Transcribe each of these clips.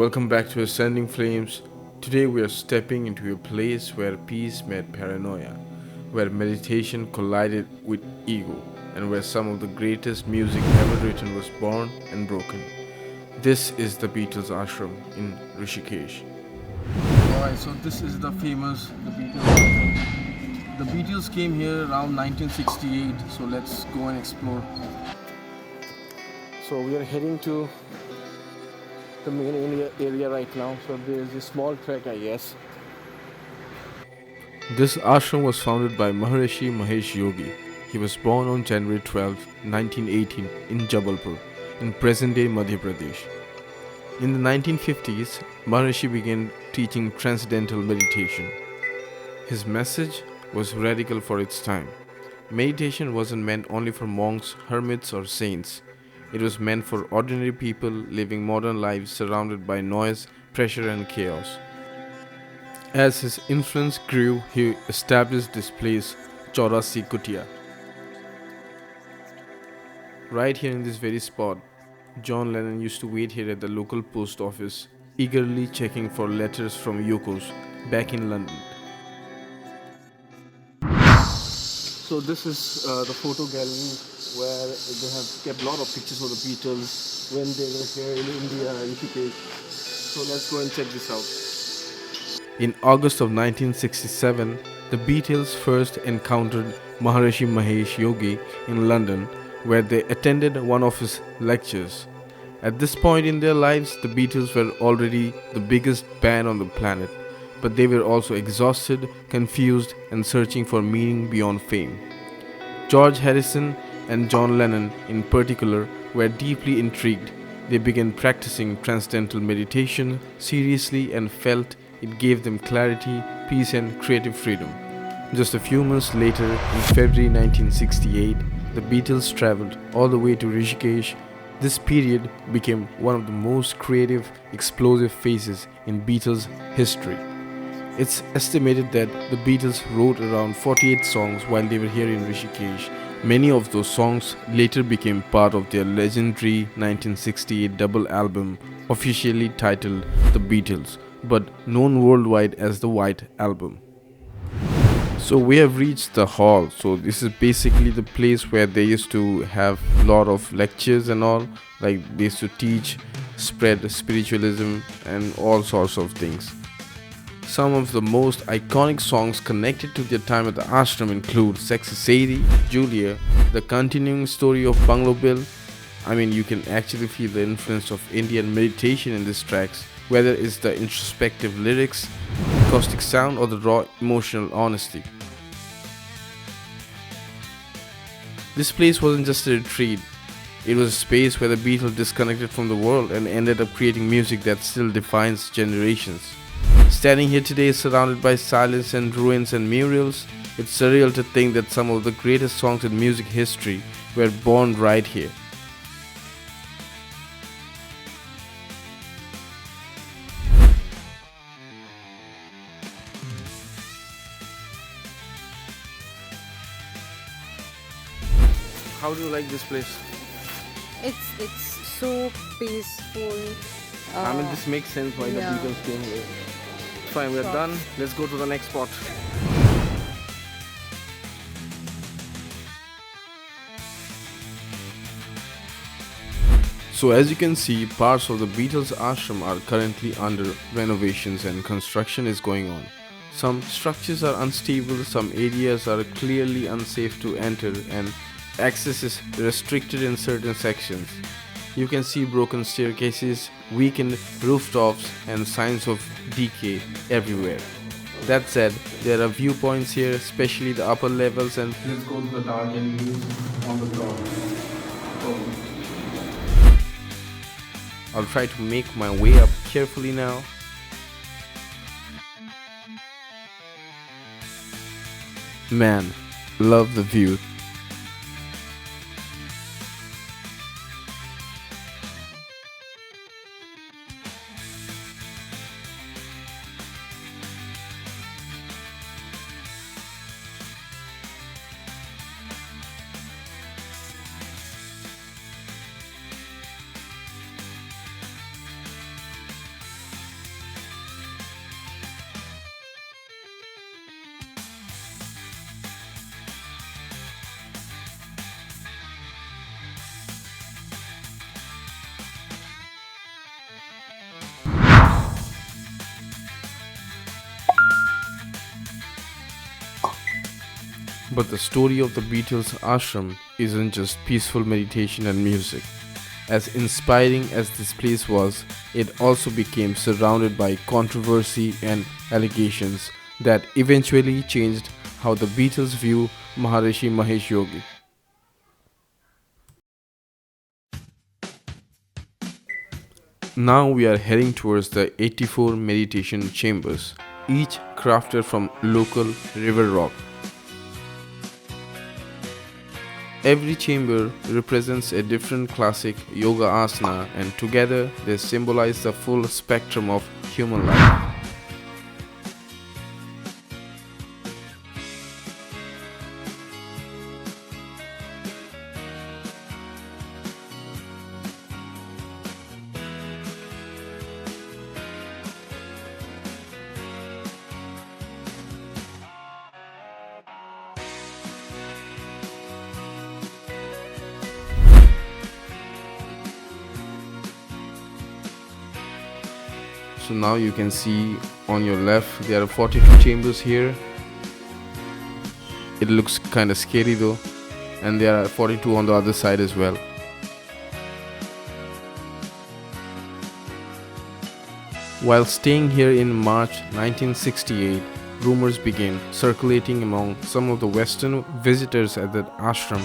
Welcome back to Ascending Flames. Today we are stepping into a place where peace met paranoia, where meditation collided with ego, and where some of the greatest music ever written was born and broken. This is the Beatles Ashram in Rishikesh. Alright, so this is the famous the Beatles Ashram. The Beatles came here around 1968, so let's go and explore. So we are heading to the main area right now. So there's a small trek, I guess. This ashram was founded by Maharishi Mahesh Yogi. He was born on January 12, 1918 in Jabalpur, in present-day Madhya Pradesh. In the 1950s, Maharishi began teaching transcendental meditation. His message was radical for its time. Meditation wasn't meant only for monks, hermits, or saints. It was meant for ordinary people living modern lives surrounded by noise, pressure, and chaos. As his influence grew, he established this place, Chaurasi Kutia. Right here in this very spot, John Lennon used to wait here at the local post office, eagerly checking for letters from Yokos back in London. So this is the photo gallery where they have kept a lot of pictures of the Beatles when they were here in India, Rishikesh. So let's go and check this out. In August of 1967, the Beatles first encountered Maharishi Mahesh Yogi in London, where they attended one of his lectures. At this point in their lives, the Beatles were already the biggest band on the planet, but they were also exhausted, confused, and searching for meaning beyond fame. George Harrison and John Lennon, in particular, were deeply intrigued. They began practicing transcendental meditation seriously and felt it gave them clarity, peace, and creative freedom. Just a few months later, in February 1968, the Beatles traveled all the way to Rishikesh. This period became one of the most creative, explosive phases in Beatles history. It's estimated that the Beatles wrote around 48 songs while they were here in Rishikesh. Many of those songs later became part of their legendary 1968 double album, officially titled The Beatles, but known worldwide as the White Album. So we have reached the hall. So this is basically the place where they used to have a lot of lectures and all. Like they used to teach, spread spiritualism and all sorts of things. Some of the most iconic songs connected to their time at the ashram include Sexy Sadie, Julia, the continuing story of Bungalow Bill. I mean, you can actually feel the influence of Indian meditation in these tracks, whether it's the introspective lyrics, caustic sound, or the raw emotional honesty. This place wasn't just a retreat, it was a space where the Beatles disconnected from the world and ended up creating music that still defines generations. Standing here today surrounded by silence and ruins and murals, it's surreal to think that some of the greatest songs in music history were born right here. How do you like this place? It's so peaceful. I mean, this makes sense why the Yeah. Beatles came here. Fine, we're done. Let's go to the next spot. So as you can see, parts of the Beatles ashram are currently under renovations and construction is going on. Some structures are unstable, some areas are clearly unsafe to enter, and access is restricted in certain sections. You can see broken staircases, weakened rooftops, and signs of decay everywhere. That said, there are viewpoints here, especially the upper levels, and let's go to the dark alleys on the top. I'll try to make my way up carefully now. Man, love the view. But the story of the Beatles Ashram isn't just peaceful meditation and music. As inspiring as this place was, it also became surrounded by controversy and allegations that eventually changed how the Beatles view Maharishi Mahesh Yogi. Now we are heading towards the 84 meditation chambers, each crafted from local river rock. Every chamber represents a different classic yoga asana, and together they symbolize the full spectrum of human life. So now you can see on your left there are 42 chambers here. It looks kind of scary though, and there are 42 on the other side as well. While staying here in March 1968, rumors began circulating among some of the Western visitors at the ashram.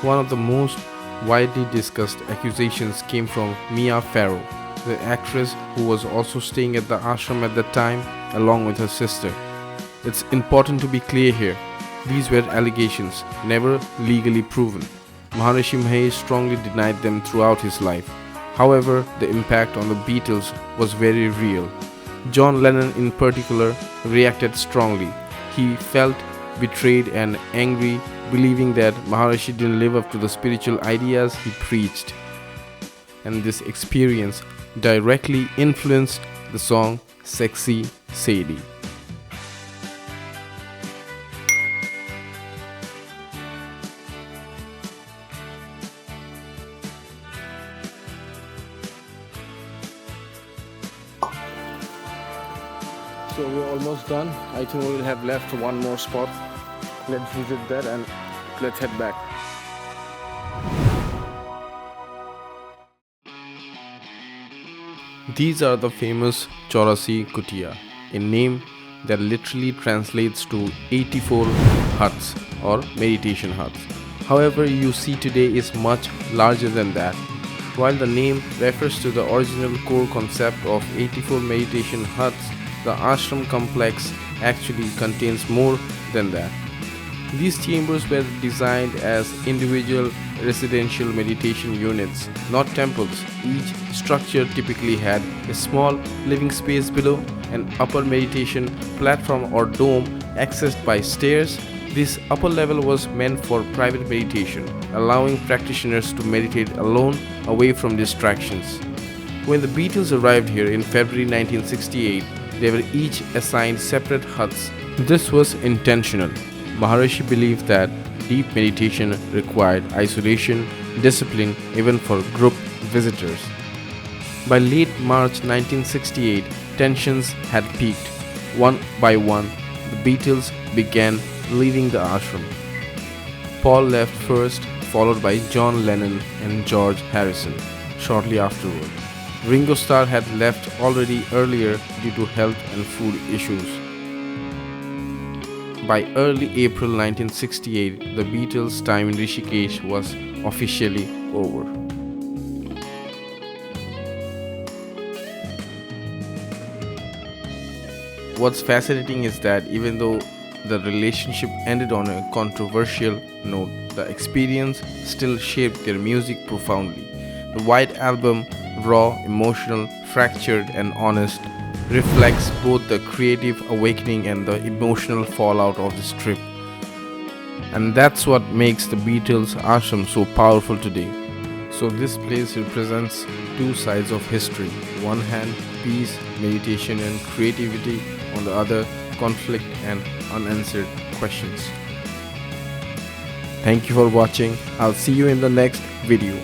One of the most widely discussed accusations came from Mia Farrow, the actress who was also staying at the ashram at that time, along with her sister. It's important to be clear here. These were allegations, never legally proven. Maharishi Mahesh strongly denied them throughout his life. However, the impact on the Beatles was very real. John Lennon in particular reacted strongly. He felt betrayed and angry, believing that Maharishi didn't live up to the spiritual ideas he preached. And this experience directly influenced the song Sexy Sadie. So we're almost done. I think we will have left one more spot. Let's visit that and let's head back. These are the famous Chaurasi Kutia, a name that literally translates to 84 huts or meditation huts. However, you see today is much larger than that. While the name refers to the original core concept of 84 meditation huts, the ashram complex actually contains more than that. These chambers were designed as individual residential meditation units, not temples. Each structure typically had a small living space below, an upper meditation platform or dome accessed by stairs. This upper level was meant for private meditation, allowing practitioners to meditate alone, away from distractions. When the Beatles arrived here in February 1968, they were each assigned separate huts. This was intentional. Maharishi believed that deep meditation required isolation, discipline, even for group visitors. By late March 1968, tensions had peaked. One by one, the Beatles began leaving the ashram. Paul left first, followed by John Lennon and George Harrison shortly afterward. Ringo Starr had left already earlier due to health and food issues. By early April 1968, the Beatles' time in Rishikesh was officially over. What's fascinating is that even though the relationship ended on a controversial note, the experience still shaped their music profoundly. The White Album, raw, emotional, fractured, and honest, reflects both the creative awakening and the emotional fallout of this trip. And that's what makes the Beatles Ashram so powerful today. So this place represents two sides of history. On one hand, peace, meditation and creativity. On the other, conflict and unanswered questions. Thank you for watching. I'll see you in the next video.